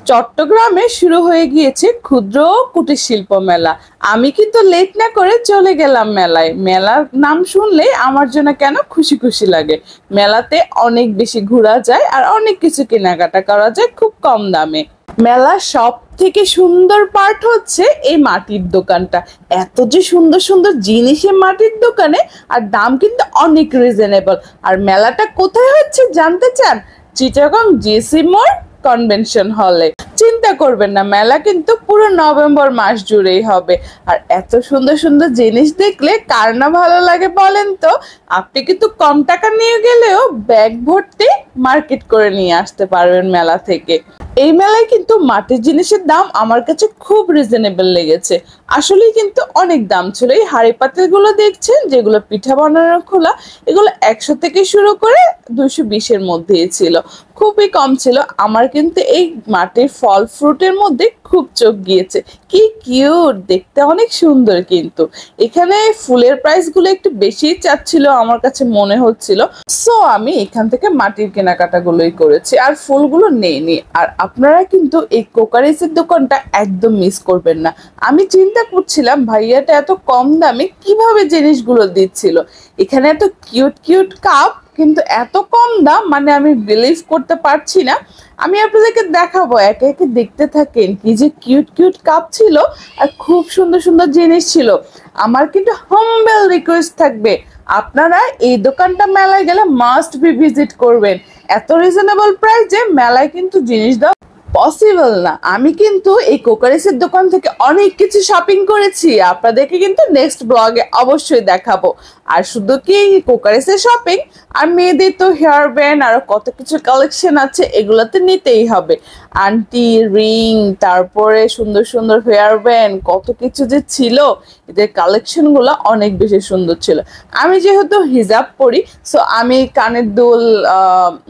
চট্টগ্রামে শুরু হয়ে গিয়েছে ক্ষুদ্র কুটির শিল্প মেলা। আমি কিন্তু লেট না করে চলে গেলাম মেলায়। মেলার নাম শুনলে আমার জন্য কেন খুশি খুশি লাগে। মেলাতে অনেক বেশি ঘোরা যায় আর অনেক কিছু কেনাকাটা করা যায় খুব কম দামে। মেলার সব থেকে সুন্দর পার্ট হচ্ছে এই মাটির দোকানটা। এত যে সুন্দর সুন্দর জিনিস এই মাটির দোকানে, আর দাম কিন্তু অনেক রিজনেবল। আর মেলাটা কোথায় হচ্ছে জানতে চান? চিটাগং জিসি মোড় কনভেনশন হলে। চিন্তা করবেন না, মেলা কিন্তু পুরো নভেম্বর মাস জুড়েই হবে। আর এত সুন্দর সুন্দর জিনিস দেখলে কার না ভালো লাগে বলেন তো। আপনি কিন্তু কম টাকা নিয়ে গেলেও ব্যাগ ভর্তি মার্কেট করে নিয়ে আসতে পারবেন মেলা থেকে। এই মেলায় কিন্তু মাটির জিনিসের দাম আমার কাছে খুব রিজনেবল লেগেছে। আসলেই কিন্তু অনেক দাম ছিল। এই হাঁড়ি পাতিল গুলো দেখছেন যেগুলো পিঠা বানানোর খোলা, এগুলো 100 থেকে শুরু করে 220-এর মধ্যেই ছিল, খুবই কম ছিল। আমার কিন্তু এই মাটির ফল ফ্রুটের মধ্যে খুব চোখ গিয়েছে। কি কিউট দেখতে, অনেক সুন্দর। কিন্তু এখানে ফুলের প্রাইস গুলো একটু বেশি চাচ্ছিল আমার কাছে মনে হচ্ছিল, সো আমি এখান থেকে মাটির কেনাকাটা গুলোই করেছি আর ফুলগুলো নেইনি। আর আপনারা কিন্তু এই কোকারিসের দোকানটা একদম মিস করবেন না। আমি চিন্তা করছিলাম ভাইয়াটা এত কম দামে কিভাবে জিনিসগুলো দিচ্ছিল। এখানে এত কিউট কিউট কাপ, কিন্তু এত কম দাম, মানে আমি বিলিভ করতে পারছি না। আমি আপনাদেরকে দেখাবো, একে একে দেখতে থাকেন। কি যে কিউট কিউট কাপ ছিল আর খুব সুন্দর সুন্দর জিনিস ছিল। আমার কিন্তু হাম্বল রিকোয়েস্ট থাকবে, আপনারা এই দোকানটা মেলায় গেলে মাস্ট বি ভিজিট করবেন। এত রিজনেবল প্রাইসে মেলায় কিন্তু জিনিস দাও পসিবল না। আমি কিন্তু এই কোকারিসের দোকান থেকে অনেক কিছু শপিং করেছি, আপনাদেরকে কিন্তু নেক্সট ব্লগে অবশ্যই দেখাবো। আর শুধু কি কোকারিসের শপিং, আর মেয়েদের তো হেয়ার ব্যান্ড আরো কত কিছু কালেকশন আছে, এগুলোতে নিতেই হবে। আন্টি রিং, তারপরে সুন্দর সুন্দর হেয়ার ব্যান্ড, কত কিছু যে ছিল। এদের কালেকশন গুলো অনেক বেশি সুন্দর ছিল। আমি যেহেতু হিজাব পরি, সো আমি কানের দুল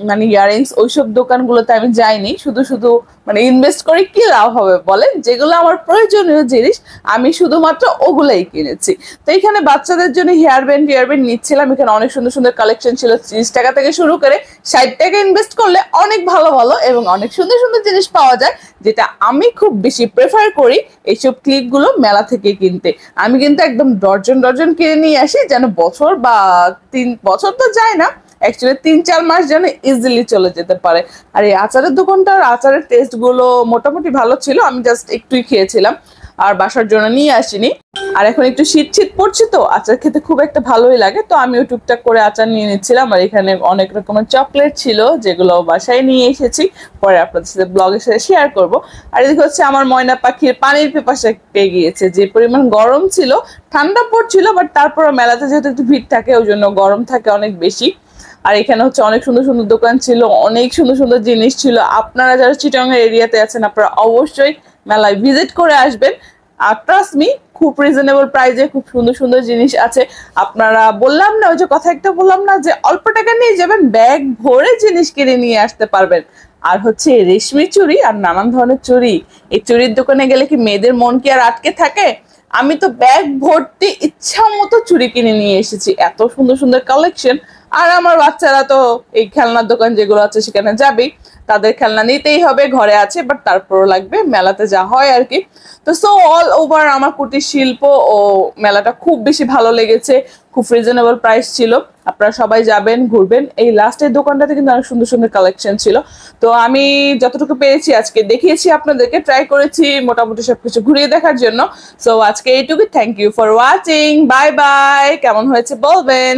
মানে ইয়ারিংস ওইসব দোকানগুলোতে আমি যাইনি। শুধু শুধু মানে ইনভেস্ট করে কি লাভ হবে বলেন। যেগুলো আমার প্রয়োজনীয় জিনিস আমি শুধুমাত্র ওগুলাই কিনেছি। তো এখানে বাচ্চাদের জন্য হেয়ার ব্যান্ড নিচ্ছিলাম। এখানে অনেক সুন্দর সুন্দর কালেকশন ছিল। 30 টাকা থেকে শুরু করে 60 টাকা ইনভেস্ট করলে অনেক ভালো ভালো এবং অনেক সুন্দর সুন্দর জিনিস পাওয়া যায়, যেটা আমি খুব বেশি প্রেফার করি এইসব ক্লিপগুলো মেলা থেকে কিনতে। আমি কিন্তু একদম ডর্জন ডর্জন কিনে নিয়ে আসি, যেন বছর বা 3 বছর তো যায় না, অ্যাকচুয়ালি 3-4 মাস যেন ইজিলি চলে যেতে পারে। আর এই আচারের দোকানটার আচারের টেস্ট গুলো মোটামুটি ভালো ছিল। আমি জাস্ট একটুই খেয়েছিলাম আর বাসার জন্য নিয়ে আসিনি। আর এখন একটু শীত শীত পড়ছে, তো আচার খেতে খুব একটা ভালোই লাগে, তো আমিও টুকটাক করে আচার নিয়ে নিচ্ছিলাম। আর এখানে অনেক রকমের চকলেট ছিল যেগুলো বাসায় নিয়ে এসেছি, পরে আপনাদের সাথে ব্লগের সাথে শেয়ার করব। আর এদিকে হচ্ছে আমার ময়না পাখির পানির পিপাসা পেয়ে গিয়েছে। যে পরিমাণ গরম ছিল, ঠান্ডা পড়ছিল, বাট তারপরে মেলাতে যেহেতু একটু ভিড় থাকে ওই জন্য গরম থাকে অনেক বেশি। আর এখানে হচ্ছে অনেক সুন্দর সুন্দর দোকান ছিল, অনেক সুন্দর সুন্দর জিনিস ছিল। আপনারা যারা চিটাগং এরিয়াতে আছেন, আপনারা অবশ্যই মেলায় ভিজিট করে আসবেন। আর ট্রাস্ট মি, খুব রিজনেবল প্রাইসে খুব সুন্দর সুন্দর জিনিস আছে। আপনারা বললাম না, ওই যে কথা একটা বললাম না, যে অল্প টাকা নিয়ে যাবেন, ব্যাগ ভরে জিনিস কিনে নিয়ে আসতে পারবেন। আর হচ্ছে রেশমি চুড়ি আর নানান ধরনের চুড়ি। এই চুড়ির দোকানে গেলে কি মেয়েদের মন কি আর আটকে থাকে? আমি তো ব্যাগ ভর্তি ইচ্ছা মতো চুড়ি কিনে নিয়ে এসেছি, এত সুন্দর সুন্দর কালেকশন। আর আমার বাচ্চারা তো এই খেলনার দোকান যেগুলো আছে সেখানে যাবেই, তাদের খেলনা নিতেই হবে, ঘরে আছে, বাট তারপরও লাগবে, মেলাতে যা হয় আর কি। তো সো অল ওভার আমার কুটির শিল্প ও মেলাটা খুব বেশি ভালো লেগেছে। খুব রিজনেবল প্রাইস ছিল। আপনারা সবাই যাবেন, ঘুরবেন। এই লাস্টের দোকানটাতে কিন্তু অনেক সুন্দর সুন্দর কালেকশন ছিল। তো আমি যতটুকু পেরেছি আজকে দেখিয়েছি আপনাদেরকে, ট্রাই করেছি মোটামুটি সবকিছু ঘুরিয়ে দেখার জন্য। সো আজকে এইটুকু। Thank you for watching, bye bye. কেমন হয়েছে বলবেন।